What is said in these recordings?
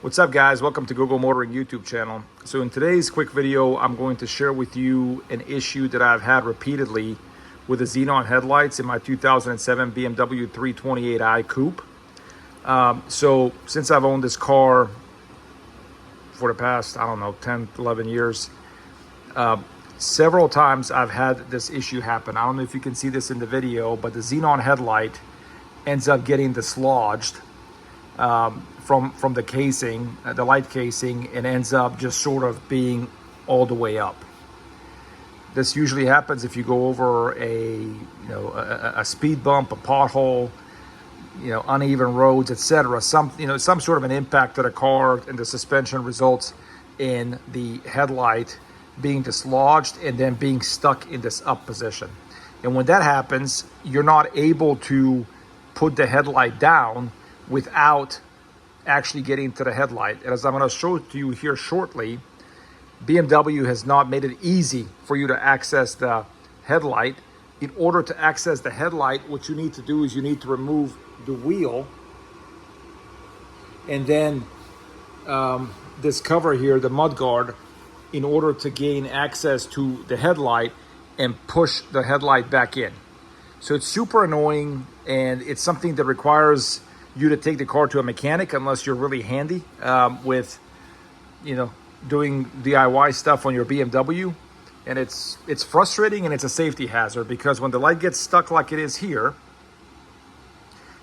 What's up, guys? Welcome to Google Motoring YouTube channel. So in today's quick video, I'm going to share with you an issue that I've had repeatedly with the Xenon headlights in my 2007 BMW 328i Coupe. So since I've owned this car for the past, 10, 11 years, several times I've had this issue happen. I don't know if you can see this in the video, but the Xenon headlight ends up getting dislodged from the casing, the light casing, and ends up just sort of being all the way up. This usually happens if you go over a speed bump, a pothole, uneven roads, etc. Some sort of an impact to the car, and the suspension results in the headlight being dislodged and then being stuck in this up position. And when that happens, you're not able to put the headlight down without actually getting to the headlight. And as I'm going to show to you here shortly, BMW has not made it easy for you to access the headlight. In order to access the headlight, what you need to do is you need to remove the wheel, and then this cover here, the mud guard, in order to gain access to the headlight and push the headlight back in. So it's super annoying, and it's something that requires you to take the car to a mechanic unless you're really handy with doing DIY stuff on your BMW. And it's frustrating, and it's a safety hazard, because when the light gets stuck like it is here,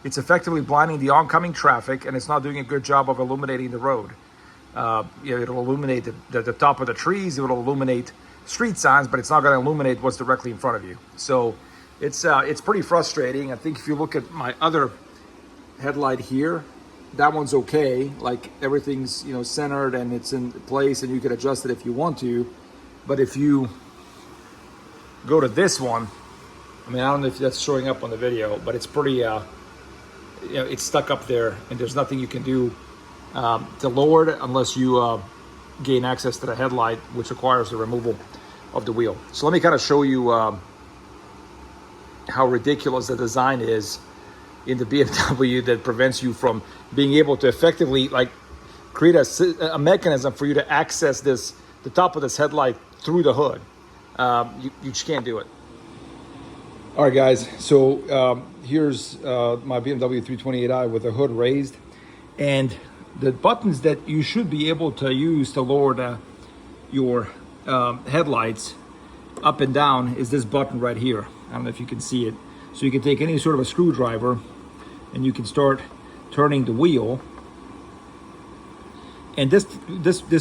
it's effectively blinding the oncoming traffic, and it's not doing a good job of illuminating the road. It'll illuminate the top of the trees, it will illuminate street signs, but it's not going to illuminate what's directly in front of you. So it's pretty frustrating. I think if you look at my other headlight here, that one's okay, like everything's centered and it's in place, and you can adjust it if you want to. But if you go to this one, I don't know if that's showing up on the video, but it's pretty it's stuck up there, and there's nothing you can do to lower it unless you gain access to the headlight, which requires the removal of the wheel. So let me kind of show you how ridiculous the design is in the BMW that prevents you from being able to effectively create a mechanism for you to access the top of this headlight through the hood. You just can't do it. All right, guys, so here's my BMW 328i with the hood raised, and the buttons that you should be able to use to lower your headlights up and down is this button right here. I don't know if you can see it. So you can take any sort of a screwdriver and you can start turning the wheel, and this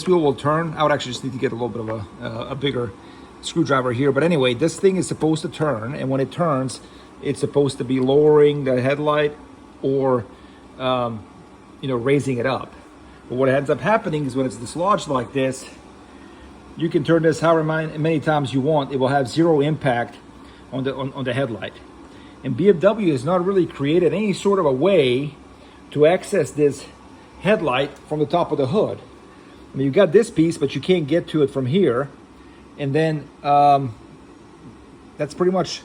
wheel will turn. I would actually just need to get a little bit of a bigger screwdriver here, but anyway, this thing is supposed to turn, and when it turns, it's supposed to be lowering the headlight or raising it up. But what ends up happening is when it's dislodged like this, you can turn this however many times you want. It will have zero impact on the headlight. And BMW has not really created any sort of a way to access this headlight from the top of the hood. You got this piece, but you can't get to it from here. And then that's pretty much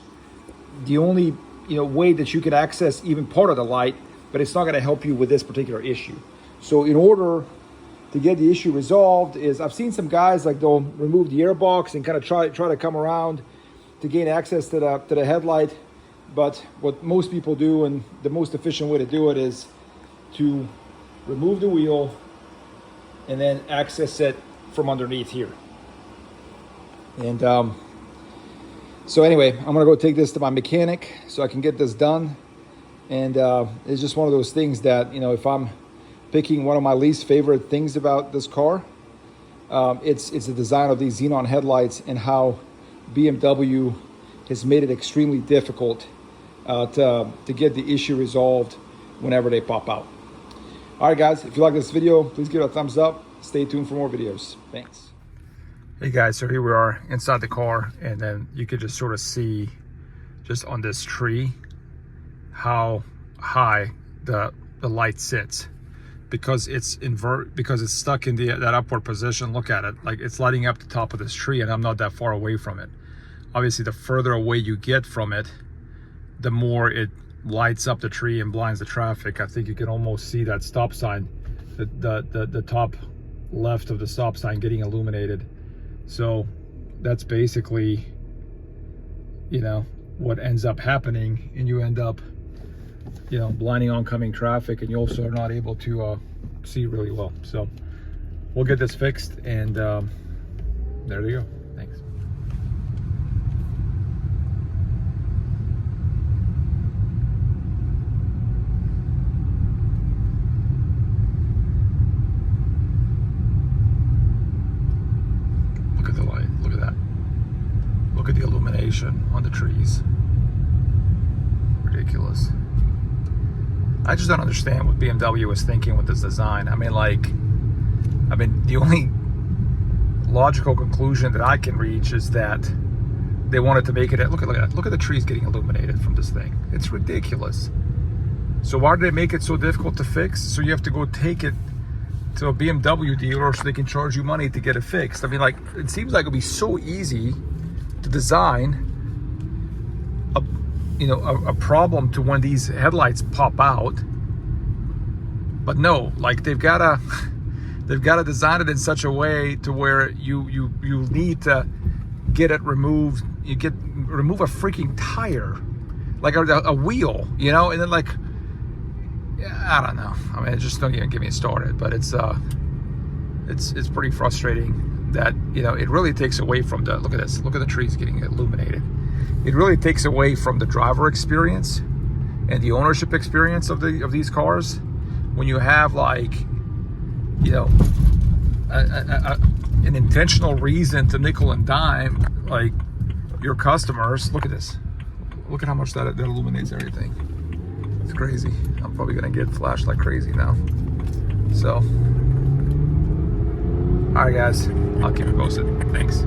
the only way that you can access even part of the light, but it's not going to help you with this particular issue. So in order to get the issue resolved, is I've seen some guys they'll remove the airbox and kind of try to come around to gain access to the headlight. But what most people do, and the most efficient way to do it, is to remove the wheel and then access it from underneath here. And so anyway, I'm gonna go take this to my mechanic so I can get this done. And it's just one of those things that, if I'm picking one of my least favorite things about this car, it's the design of these Xenon headlights, and how BMW has made it extremely difficult to get the issue resolved whenever they pop out. All right, guys, if you like this video, please give it a thumbs up. Stay tuned for more videos. Thanks. Hey guys, so here we are inside the car, and then you could just sort of see just on this tree how high the light sits, because it's stuck in that upward position. Look at it, it's lighting up the top of this tree, and I'm not that far away from it. Obviously, the further away you get from it, the more it lights up the tree and blinds the traffic. I think you can almost see that stop sign the top left of the stop sign getting illuminated. So that's basically, you know, what ends up happening, and you end up, you know, blinding oncoming traffic, and you also are not able to see really well. So we'll get this fixed, and there you go. Thanks. Look at the light. Look at that. Look at the illumination on the trees. Ridiculous. I just don't understand what BMW was thinking with this design. I mean, the only logical conclusion that I can reach is that they wanted to make it. Look at the trees getting illuminated from this thing. It's ridiculous. So why did they make it so difficult to fix? So you have to go take it to a BMW dealer so they can charge you money to get it fixed. I mean, like, it seems like it'd be so easy to design a problem to when these headlights pop out, but no, like they've got to design it in such a way to where you need to get it removed. Remove a freaking tire, like a wheel, you know, and then, like, I don't know. I mean, just don't even get me started. But it's pretty frustrating that, you know, it really takes away from the, look at this, look at the trees getting illuminated. It really takes away from the driver experience and the ownership experience of these cars when you have, like, you know, an intentional reason to nickel and dime, like, your customers. Look at this. Look at how much that illuminates everything. It's crazy. I'm probably gonna get flashed like crazy now. So, all right, guys, I'll keep you posted. Thanks.